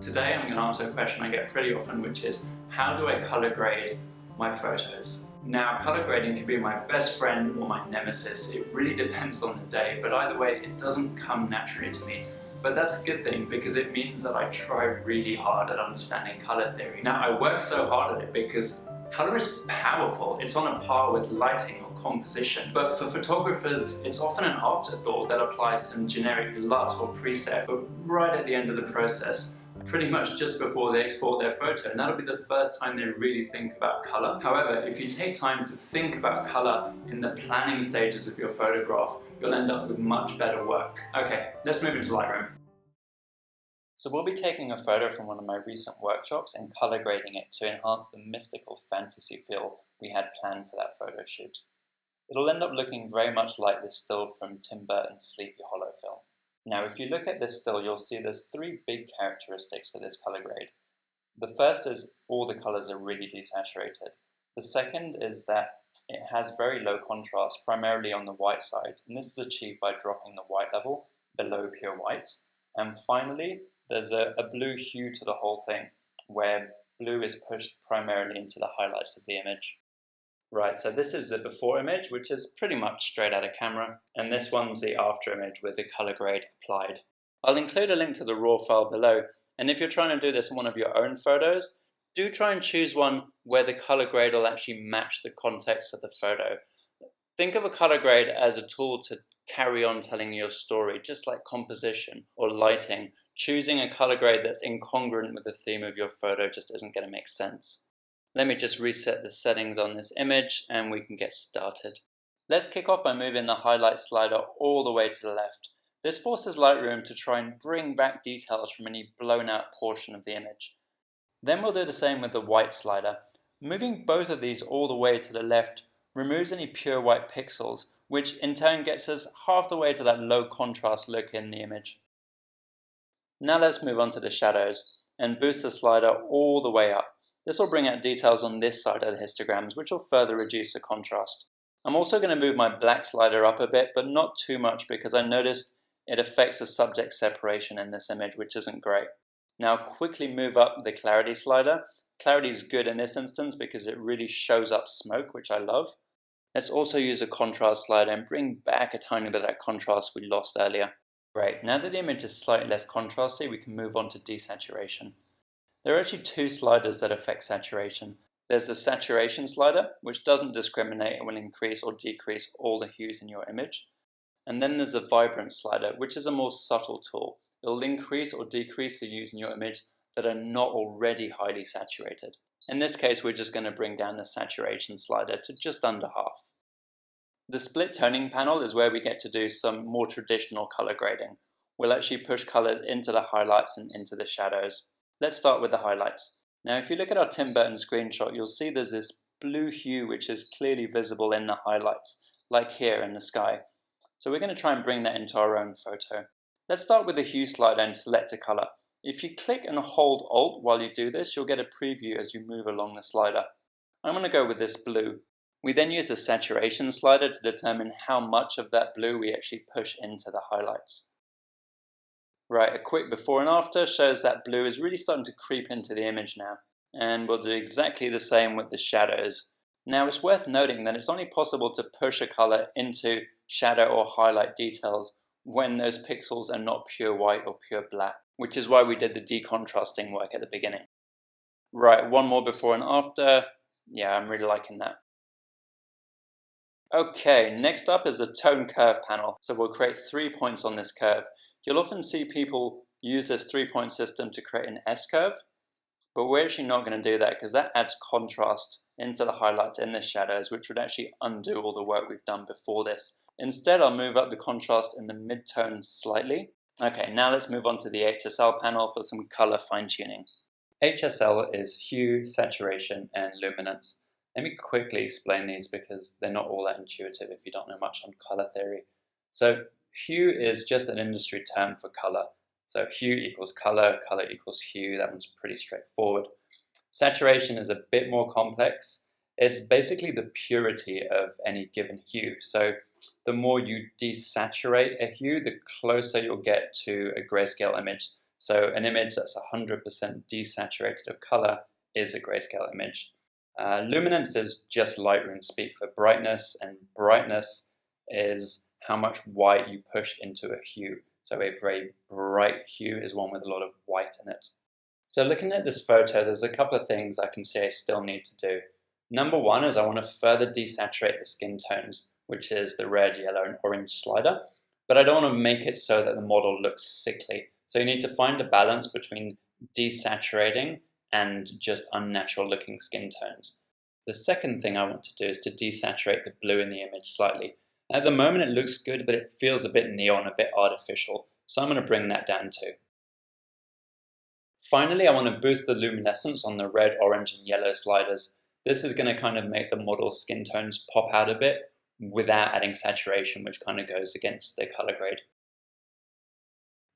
Today I'm going to answer a question I get pretty often, which is, how do I color grade my photos? Now, color grading can be my best friend or my nemesis. It really depends on the day, but either way, it doesn't come naturally to me. But that's a good thing because it means that I try really hard at understanding color theory. Now, I work so hard at it because color is powerful. It's on a par with lighting or composition. But for photographers, it's often an afterthought that applies some generic LUT or preset, but right at the end of the process, pretty much just before they export their photo, and that'll be the first time they really think about color. However, if you take time to think about color in the planning stages of your photograph, you'll end up with much better work. Okay, let's move into Lightroom. So we'll be taking a photo from one of my recent workshops and color grading it to enhance the mystical fantasy feel we had planned for that photo shoot. It'll end up looking very much like this still from Tim Burton's Sleepy Hollow film. Now, if you look at this still, you'll see there's three big characteristics to this color grade. The first is all the colors are really desaturated. The second is that it has very low contrast, primarily on the white side, and this is achieved by dropping the white level below pure white. And finally, there's a blue hue to the whole thing, where blue is pushed primarily into the highlights of the image. Right, so this is the before image, which is pretty much straight out of camera, and this one's the after image with the color grade applied. I'll include a link to the raw file below, and if you're trying to do this in one of your own photos, do try and choose one where the color grade will actually match the context of the photo. Think of a color grade as a tool to carry on telling your story, just like composition or lighting. Choosing a color grade that's incongruent with the theme of your photo just isn't going to make sense. Let me just reset the settings on this image and we can get started. Let's kick off by moving the highlight slider all the way to the left. This forces Lightroom to try and bring back details from any blown out portion of the image. Then we'll do the same with the white slider. Moving both of these all the way to the left removes any pure white pixels, which in turn gets us half the way to that low contrast look in the image. Now let's move on to the shadows and boost the slider all the way up. This will bring out details on this side of the histograms, which will further reduce the contrast. I'm also going to move my black slider up a bit, but not too much because I noticed it affects the subject separation in this image, which isn't great. Now quickly move up the clarity slider. Clarity is good in this instance because it really shows up smoke, which I love. Let's also use a contrast slider and bring back a tiny bit of that contrast we lost earlier. Great, now that the image is slightly less contrasty, we can move on to desaturation. There are actually two sliders that affect saturation. There's the saturation slider, which doesn't discriminate and will increase or decrease all the hues in your image. And then there's the vibrance slider, which is a more subtle tool. It will increase or decrease the hues in your image that are not already highly saturated. In this case, we're just going to bring down the saturation slider to just under half. The split toning panel is where we get to do some more traditional color grading. We'll actually push colors into the highlights and into the shadows. Let's start with the highlights. Now, if you look at our Tim Burton screenshot, you'll see there's this blue hue which is clearly visible in the highlights, like here in the sky. So we're going to try and bring that into our own photo. Let's start with the hue slider and select a color. If you click and hold Alt while you do this, you'll get a preview as you move along the slider. I'm going to go with this blue. We then use the saturation slider to determine how much of that blue we actually push into the highlights. Right, a quick before and after shows that blue is really starting to creep into the image now. And we'll do exactly the same with the shadows. Now it's worth noting that it's only possible to push a color into shadow or highlight details when those pixels are not pure white or pure black, which is why we did the decontrasting work at the beginning. Right, one more before and after. Yeah, I'm really liking that. Okay, next up is the tone curve panel. So we'll create 3 points on this curve. You'll often see people use this 3-point system to create an S-curve, but we're actually not going to do that because that adds contrast into the highlights in the shadows, which would actually undo all the work we've done before this. Instead, I'll move up the contrast in the mid-tone slightly. Okay, now let's move on to the HSL panel for some color fine-tuning. HSL is hue, saturation, and luminance. Let me quickly explain these because they're not all that intuitive if you don't know much on color theory. So hue is just an industry term for color. So hue equals color, color equals hue. That one's pretty straightforward. Saturation is a bit more complex. It's basically the purity of any given hue. So the more you desaturate a hue, the closer you'll get to a grayscale image. So an image that's 100% desaturated of color is a grayscale image. Luminance is just Lightroom speak for brightness, and brightness is how much white you push into a hue. So a very bright hue is one with a lot of white in it. So looking at this photo, there's a couple of things I can see I still need to do. Number one is I want to further desaturate the skin tones, which is the red, yellow, and orange slider. But I don't want to make it so that the model looks sickly. So you need to find a balance between desaturating and just unnatural looking skin tones. The second thing I want to do is to desaturate the blue in the image slightly. At the moment it looks good, but it feels a bit neon, a bit artificial. So I'm going to bring that down too. Finally, I want to boost the luminescence on the red, orange, and yellow sliders. This is going to kind of make the model's skin tones pop out a bit without adding saturation, which kind of goes against the color grade.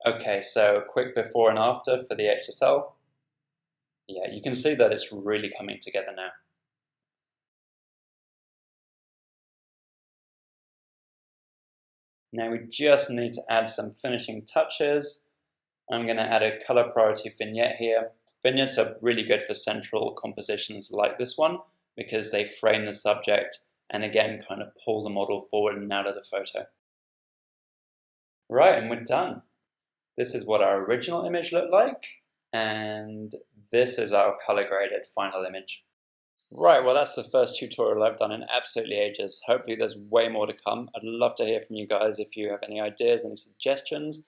Okay, so quick before and after for the HSL. Yeah, you can see that it's really coming together now. Now we just need to add some finishing touches. I'm going to add a color priority vignette here. Vignettes are really good for central compositions like this one because they frame the subject and again kind of pull the model forward and out of the photo. Right, and we're done. This is what our original image looked like, and this is our color graded final image. Right, well that's the first tutorial I've done in absolutely ages. Hopefully there's way more to come. I'd love to hear from you guys if you have any ideas, any suggestions.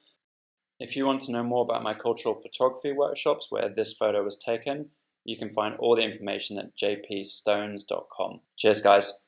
If you want to know more about my cultural photography workshops where this photo was taken, you can find all the information at jpstones.com. Cheers guys.